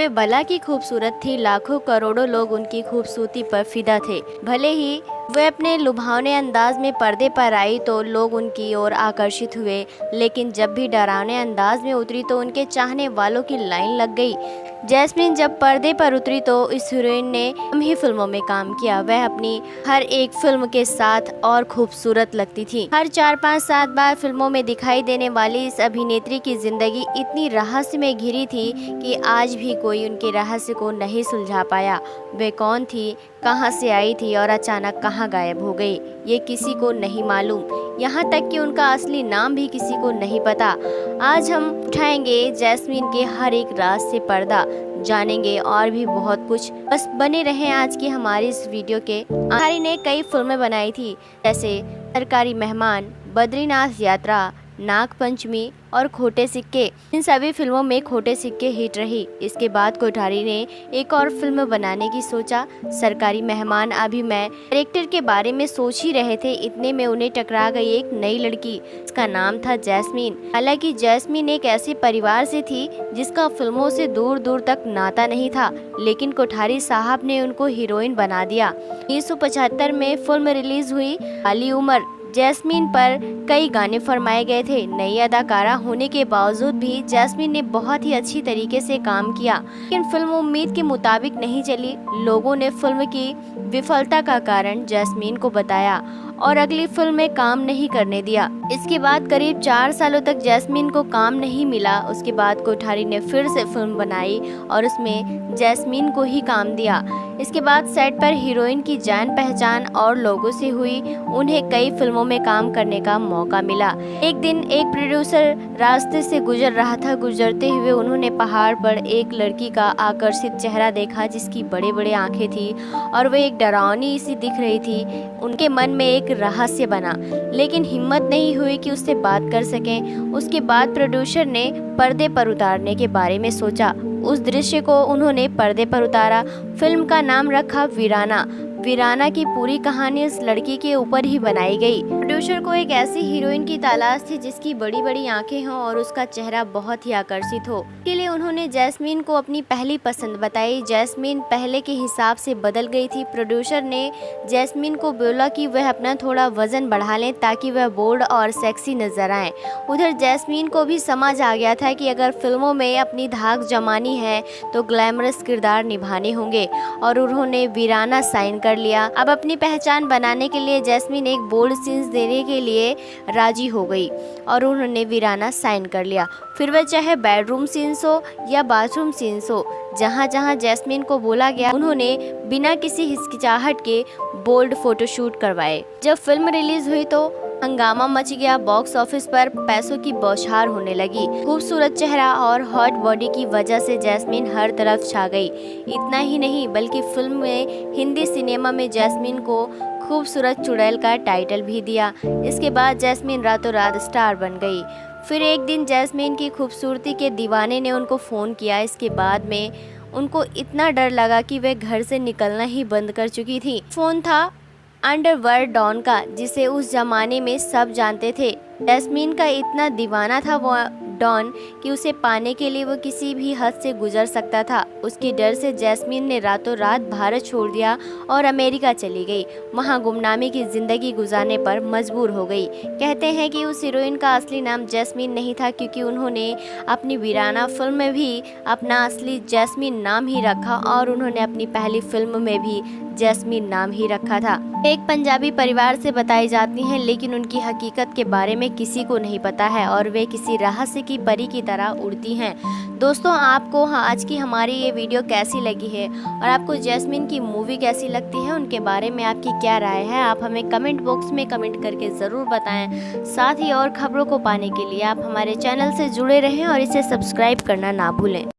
वे भला की खूबसूरत थी, लाखों करोड़ों लोग उनकी खूबसूरती पर फिदा थे। भले ही वे अपने लुभावने अंदाज में पर्दे पर आई तो लोग उनकी ओर आकर्षित हुए, लेकिन जब भी डरावने अंदाज में उतरी तो उनके चाहने वालों की लाइन लग गई। जैस्मीन जब पर्दे पर उतरी तो इस हीरोइन ने कम ही फिल्मों में काम किया। वह अपनी हर एक फिल्म के साथ और खूबसूरत लगती थी। हर 4-5-7 बार फिल्मों में दिखाई देने वाली इस अभिनेत्री की जिंदगी इतनी रहस्य में घिरी थी कि आज भी कोई उनके रहस्य को नहीं सुलझा पाया। वे कौन थी, कहां से आई थी और अचानक कहां गायब हो गई, ये किसी को नहीं मालूम। यहाँ तक कि उनका असली नाम भी किसी को नहीं पता। आज हम उठाएंगे जैस्मीन के हर एक राज से पर्दा, जानेंगे और भी बहुत कुछ। बस बने रहें आज की हमारी इस वीडियो के। आरी ने कई फिल्में बनाई थी, जैसे सरकारी मेहमान, बद्रीनाथ यात्रा, नाग पंचमी और खोटे सिक्के। इन सभी फिल्मों में खोटे सिक्के हिट रही। इसके बाद कोठारी ने एक और फिल्म बनाने की सोचा, सरकारी मेहमान। अभी मैं डायरेक्टर के बारे में सोच ही रहे थे, इतने में उन्हें टकरा गई एक नई लड़की। इसका नाम था जैस्मीन। हालांकि जैस्मीन एक ऐसे परिवार से थी जिसका फिल्मों से दूर दूर तक नाता नहीं था, लेकिन कोठारी साहब ने उनको हीरोइन बना दिया। 1975 में फिल्म रिलीज हुई वाली उम्र। जैस्मीन पर कई गाने फरमाए गए थे। नई अदाकारा होने के बावजूद भी जैस्मीन ने बहुत ही अच्छी तरीके से काम किया, लेकिन फिल्म उम्मीद के मुताबिक नहीं चली। लोगों ने फिल्म की विफलता का कारण जैस्मीन को बताया और अगली फिल्म में काम नहीं करने दिया। इसके बाद करीब 4 सालों तक जैस्मीन को काम नहीं मिला। उसके बाद कोठारी ने फिर से फिल्म बनाई और उसमें जैस्मीन को ही काम दिया। इसके बाद सेट पर हीरोइन की जान पहचान और लोगों से हुई। उन्हें कई फिल्मों में काम करने का मौका मिला। एक दिन एक प्रोड्यूसर रास्ते से गुजर रहा था। गुजरते हुए उन्होंने पहाड़ पर एक लड़की का आकर्षित चेहरा देखा जिसकी बड़े बड़े आंखें थी और वह एक डरावनी सी दिख रही थी। उनके मन में एक रहस्य बना, लेकिन हिम्मत नहीं हुई कि उससे बात कर सकें। उसके बाद प्रोड्यूसर ने पर्दे पर उतारने के बारे में सोचा। उस दृश्य को उन्होंने पर्दे पर उतारा। फिल्म का नाम रखा वीराना। वीराना की पूरी कहानी इस लड़की के ऊपर ही बनाई गई। प्रोड्यूसर को एक ऐसी हीरोइन की तलाश थी जिसकी बड़ी बड़ी आंखें हों और उसका चेहरा बहुत ही आकर्षित हो। इसके लिए उन्होंने जैस्मीन को अपनी पहली पसंद बताई। जैस्मीन पहले के हिसाब से बदल गई थी। प्रोड्यूसर ने जैस्मीन को बोला कि वह अपना थोड़ा वजन बढ़ा लें ताकि वह बोल्ड और सेक्सी नजर आए। उधर जैस्मीन को भी समझ आ गया था कि अगर फिल्मों में अपनी धाक जमानी है तो ग्लैमरस किरदार निभाने होंगे और उन्होंने वीराना साइन कर लिया। अब अपनी पहचान बनाने के लिए जैस्मीन एक बोल्ड सीन्स देने के लिए राजी हो गई और उन्होंने वीराना साइन कर लिया। फिर वह चाहे बेडरूम सीन्स हो या बाथरूम सीन्स हो, जहाँ जहाँ जैस्मीन को बोला गया उन्होंने बिना किसी हिचकिचाहट के बोल्ड फोटोशूट करवाए। जब फिल्म रिलीज हुई तो हंगामा मच गया। बॉक्स ऑफिस पर पैसों की बौछार होने लगी। खूबसूरत चेहरा और हॉट बॉडी की वजह से जैस्मीन हर तरफ छा गई। इतना ही नहीं बल्कि फिल्म में हिंदी सिनेमा में जैस्मीन को खूबसूरत चुड़ैल का टाइटल भी दिया। इसके बाद जैस्मीन रातों रात स्टार बन गई। फिर एक दिन जैस्मीन की खूबसूरती के दीवाने ने उनको फ़ोन किया। इसके बाद में उनको इतना डर लगा कि वे घर से निकलना ही बंद कर चुकी थी। फ़ोन था अंडरवर्ल्ड डॉन का, जिसे उस जमाने में सब जानते थे। जैस्मीन का इतना दीवाना था वो डॉन कि उसे पाने के लिए वो किसी भी हद से गुजर सकता था। उसके डर से जैस्मीन ने रातों रात भारत छोड़ दिया और अमेरिका चली गई। वहाँ गुमनामी की ज़िंदगी गुजारने पर मजबूर हो गई। कहते हैं कि उस हीरोइन का असली नाम जैस्मीन नहीं था, क्योंकि उन्होंने अपनी वीराना फिल्म में भी अपना असली जैस्मीन नाम ही रखा और उन्होंने अपनी पहली फिल्म में भी जैस्मीन नाम ही रखा था। एक पंजाबी परिवार से बताई जाती हैं, लेकिन उनकी हकीकत के बारे में किसी को नहीं पता है और वे किसी रहस्य की परी की तरह उड़ती हैं। दोस्तों, आपको आज की हमारी ये वीडियो कैसी लगी है और आपको जैस्मीन की मूवी कैसी लगती है, उनके बारे में आपकी क्या राय है, आप हमें कमेंट बॉक्स में कमेंट करके ज़रूर बताएं। साथ ही और खबरों को पाने के लिए आप हमारे चैनल से जुड़े रहें और इसे सब्सक्राइब करना ना भूलें।